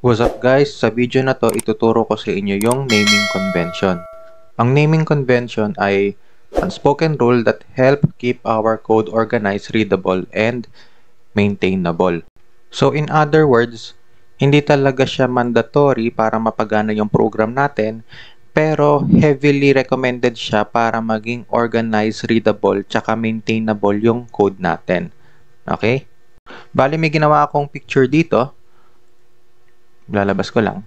What's up guys? Sa video na to, ituturo ko sa inyo yung naming convention. Ang naming convention ay unspoken rule that help keep our code organized, readable, and maintainable. So in other words, hindi talaga siya mandatory para mapagana yung program natin, pero heavily recommended siya para maging organized, readable, tsaka maintainable yung code natin. Okay? Bali may ginawa akong picture dito. Lalabas ko lang.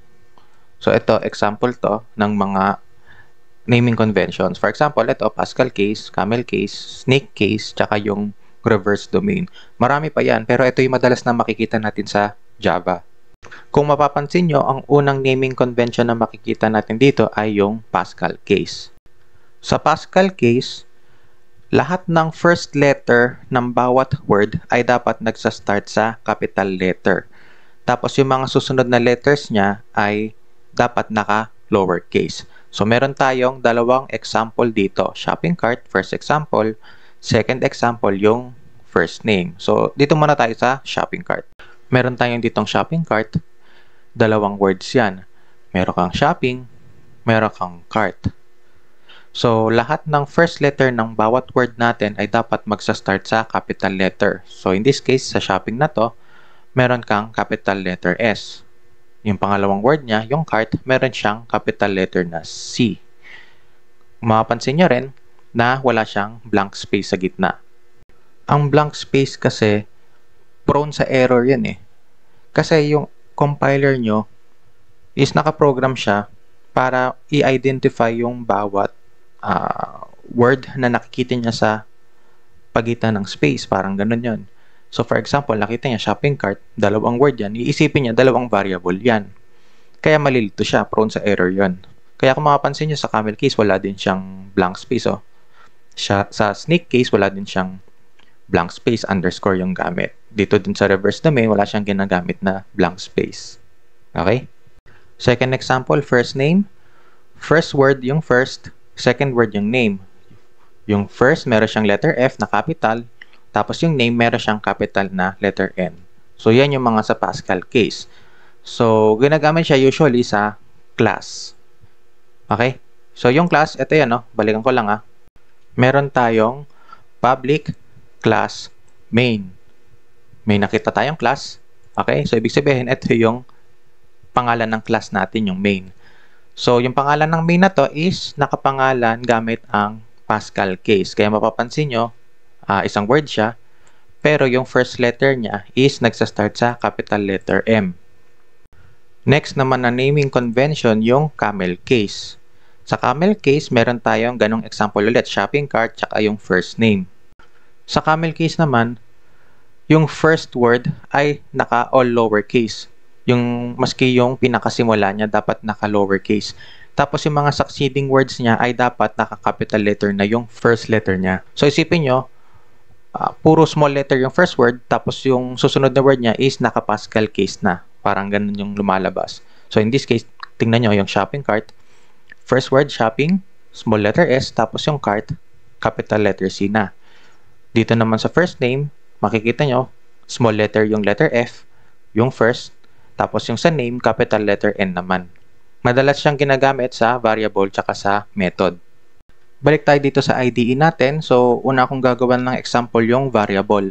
So, ito, example to ng mga naming conventions. For example, ito, Pascal case, Camel case, Snake case, tsaka yung reverse domain. Marami pa yan, pero ito yung madalas na makikita natin sa Java. Kung mapapansin nyo, ang unang naming convention na makikita natin dito ay yung Pascal case. Sa Pascal case, lahat ng first letter ng bawat word ay dapat nagsa-start sa capital letter. Tapos yung mga susunod na letters niya ay dapat naka-lowercase. So meron tayong dalawang example dito. Shopping cart, first example. Second example, yung first name. So dito muna tayo sa shopping cart. Meron tayong ditong shopping cart. Dalawang words yan. Meron kang shopping, meron kang cart. So lahat ng first letter ng bawat word natin ay dapat magsa-start sa capital letter. So in this case, sa shopping na to, meron kang capital letter S. Yung pangalawang word niya, yung cart, meron siyang capital letter na C. Mapapansin nyo rin na wala siyang blank space sa gitna. Ang blank space kasi, prone sa error yan eh. Kasi yung compiler nyo is nakaprogram siya para i-identify yung bawat word na nakikita niya sa pagitan ng space. Parang ganun yun. So for example, nakita niya shopping cart, dalawang word yan, iisipin niya dalawang variable yan. Kaya malilito siya, prone sa error yan. Kaya kung makapansin niyo sa camel case, wala din siyang blank space. Oh. Sa snake case, wala din siyang blank space, underscore yung gamit. Dito din sa reverse domain, wala siyang ginagamit na blank space. Okay? Second example, first name. First word yung first, second word yung name. Yung first, meron siyang letter F na capital. Tapos yung name, meron siyang capital na letter N. So, yan yung mga sa Pascal case. So, ginagamit siya usually sa class. Okay? So, yung class, ito yan, no? Balikan ko lang, meron tayong public class main. May nakita tayong class. Okay? So, ibig sabihin, ito yung pangalan ng class natin, yung main. So, yung pangalan ng main na to is nakapangalan gamit ang Pascal case. Kaya mapapansin nyo, isang word siya, pero yung first letter niya is nagsa-start sa capital letter M. Next naman na naming convention, yung camel case. Sa camel case, meron tayong ganong example ulit, shopping cart, tsaka yung first name. Sa camel case naman, yung first word ay naka all lowercase. Maski yung pinakasimula niya dapat naka lowercase. Tapos yung mga succeeding words niya ay dapat naka-capital letter na yung first letter niya. So isipin nyo, puro small letter yung first word, tapos yung susunod na word niya is naka-Pascal case na. Parang ganun yung lumalabas. So in this case, tingnan nyo yung shopping cart. First word, shopping, small letter S, tapos yung cart, capital letter C na. Dito naman sa first name, makikita nyo, small letter yung letter F, yung first, tapos yung sa name, capital letter N naman. Madalas siyang ginagamit sa variable tsaka sa method. Balik tayo dito sa IDE natin. So, una akong gagawan ng example yung variable.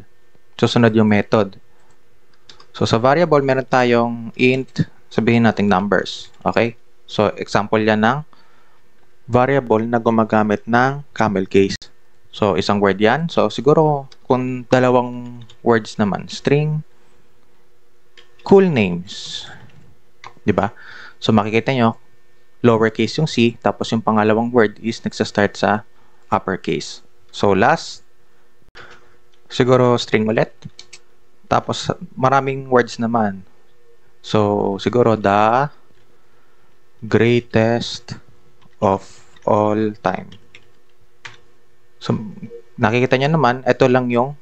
Susunod yung method. So, sa variable, meron tayong int, sabihin natin numbers. Okay? So, example yan ng variable na gumagamit ng camel case. So, isang word yan. So, siguro, kung dalawang words naman, string, cool names. Diba? So, makikita nyo, lowercase yung C, tapos yung pangalawang word is nagsa-start sa uppercase. So, last, siguro string ulit. Tapos, maraming words naman. So, siguro, the greatest of all time. So, nakikita nyo naman, ito lang yung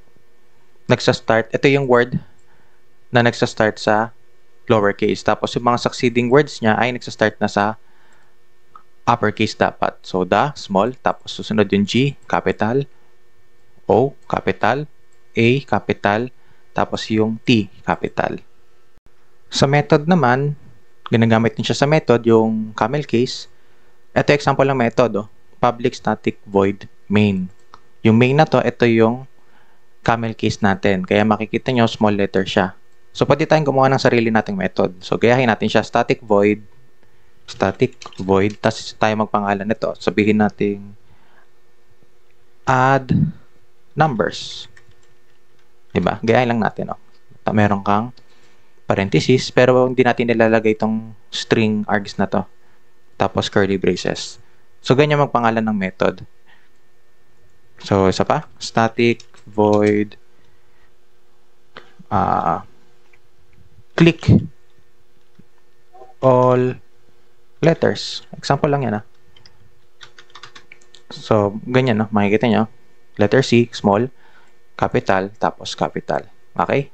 nagsa-start, ito yung word na nagsa-start sa lowercase. Tapos, yung mga succeeding words niya ay nagsa-start na sa uppercase dapat. So, the, small, tapos susunod yung G, capital, O, capital, A, capital, tapos yung T, capital. Sa method naman, Ginagamit din siya sa method, yung camel case. Ito example ng method, public static void main. Yung main na to, ito yung camel case natin. Kaya makikita nyo, small letter siya. So, pwede tayong gumawa ng sarili nating method. So, gayahin natin siya, static void, tapos tayo magpangalan nito. Sabihin natin, add numbers. Diba? Gayahin lang natin, meron kang parenthesis, pero hindi natin nilalagay itong string args na to. Tapos, curly braces. So, ganyan magpangalan ng method. So, isa pa, static void click all letters. Example lang yan, So, ganyan, makikita nyo. Letter C, small, capital, tapos capital. Okay?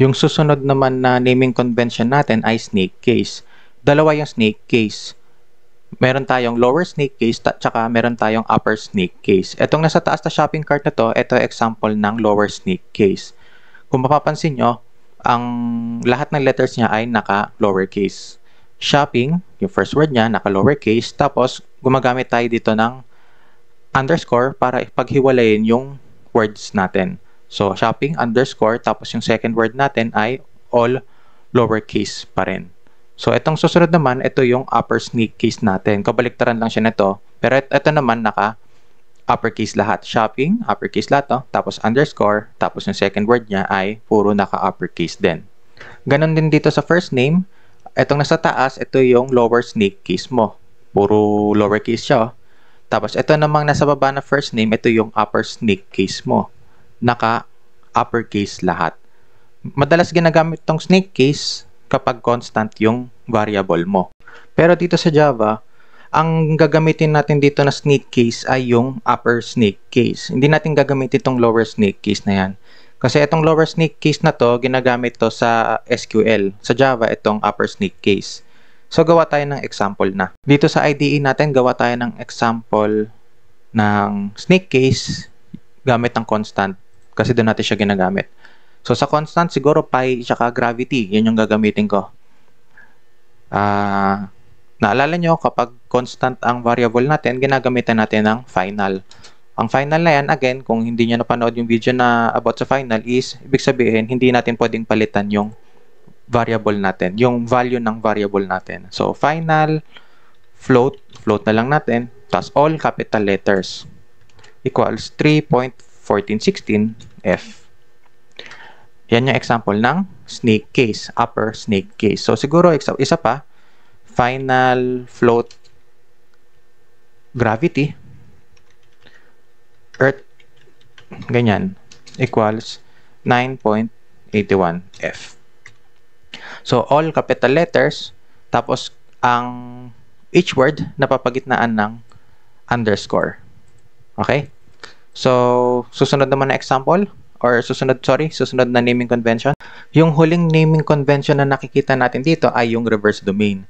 Yung susunod naman na naming convention natin ay snake case. Dalawa yung snake case. Meron tayong lower snake case, tsaka meron tayong upper snake case. Itong nasa taas na shopping cart na to, ito example ng lower snake case. Kung mapapansin nyo, ang lahat ng letters niya ay naka-lowercase. Shopping, yung first word niya, naka-lowercase. Tapos, gumagamit tayo dito ng underscore para paghiwalayin yung words natin. So, shopping, underscore, tapos yung second word natin ay all lowercase pa rin. So, itong susunod naman, ito yung upper snake case natin. Kabaliktaran lang siya nito. Pero ito naman naka-uppercase lahat. Shopping, uppercase lahat, tapos underscore, tapos yung second word niya ay puro naka-uppercase din. Ganon din dito sa first name. Itong nasa taas, ito yung lower snake case mo. Puro lowercase siya, Tapos, ito namang nasa baba na first name, ito yung upper snake case mo. Naka-uppercase lahat. Madalas ginagamit tong snake case kapag constant yung variable mo. Pero dito sa Java, ang gagamitin natin dito na snake case ay yung upper snake case. Hindi natin gagamitin itong lower snake case na yan. Kasi itong lower snake case na to, ginagamit to sa SQL. Sa Java, itong upper snake case. So, gawa tayo ng example na. Dito sa IDE natin, gawa tayo ng example ng snake case gamit ng constant. Kasi doon natin siya ginagamit. So, sa constant, siguro pi tsaka gravity. Yan yung gagamitin ko. Naalala nyo, kapag constant ang variable natin, ginagamitan natin ng final. Ang final na yan, again, kung hindi nyo napanood yung video na about sa final is, ibig sabihin, hindi natin pwedeng palitan yung variable natin, yung value ng variable natin. So, final, float na lang natin, tas all capital letters equals 3.1416F. Yan yung example ng snake case, upper snake case. So, siguro isa pa, final float gravity earth, ganyan, equals 9.81F. So, all capital letters, tapos ang each word napapagitnaan ng underscore. Okay? So, susunod naman na example, or susunod na naming convention. Yung huling naming convention na nakikita natin dito ay yung reverse domain.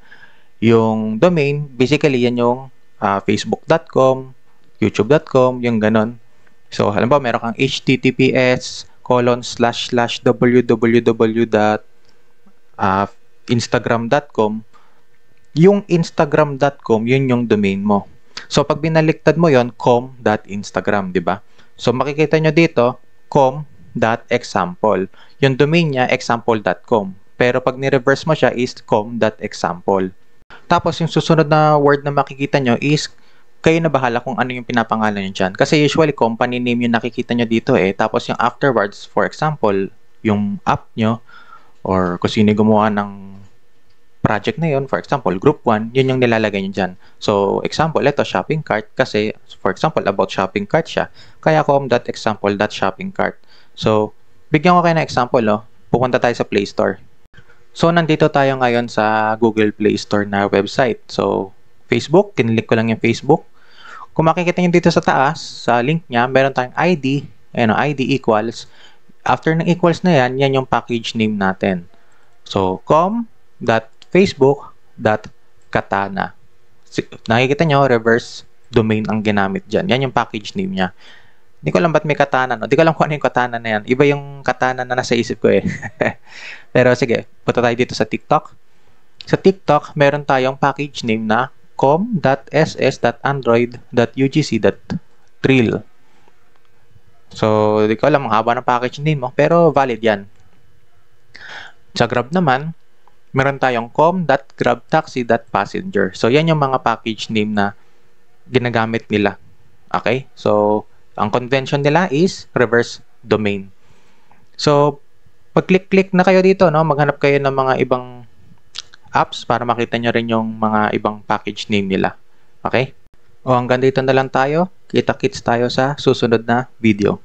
Yung domain, basically, yan yung facebook.com, youtube.com, yung ganon. So, halimbawa, meron kang https://www.instagram.com. Yung instagram.com, yun yung domain mo. So, pag binaliktad mo yon, com.instagram, di ba? So, makikita nyo dito, com.example. Yung domain niya, example.com. Pero pag ni-reverse mo siya is com.example. Tapos, yung susunod na word na makikita nyo is kayo na bahala kung ano yung pinapangalan nyo dyan. Kasi usually, company name yung nakikita nyo dito Tapos, yung afterwards, for example, yung app nyo or kung sino gumawa ng project na yun, for example, group 1, yun yung nilalagay nyo dyan. So, example, ito, shopping cart, kasi, for example, about shopping cart siya. Kaya com.example.shoppingcart. So, bigyan ko kayo ng example, pupunta tayo sa Play Store. So, nandito tayo ngayon sa Google Play Store na website. So, Facebook, kinlik ko lang yung Facebook. Kung makikita nyo dito sa taas, sa link niya, meron tayong ID, ID equals. After ng equals na yan, yan yung package name natin. So, com.facebook.katana. Nakikita nyo, reverse domain ang ginamit dyan. Yan yung package name niya. Hindi ko alam ba't may katana, Hindi ko alam kung ano yung katana na yan. Iba yung katana na nasa isip ko Pero sige, punta tayo dito sa TikTok. Sa TikTok, meron tayong package name na com.ss.android.ugc.trill. So, di ko alam ang haba ng package name mo, pero valid yan. Sa Grab naman, meron tayong com.grabtaxi.passenger. So, yan yung mga package name na ginagamit nila. Okay? So, ang convention nila is reverse domain. So, pag click-click na kayo dito, no, maghanap kayo ng mga ibang apps para makita nyo rin yung mga ibang package name nila. Okay? O hanggang dito na lang tayo. Kita-kits tayo sa susunod na video.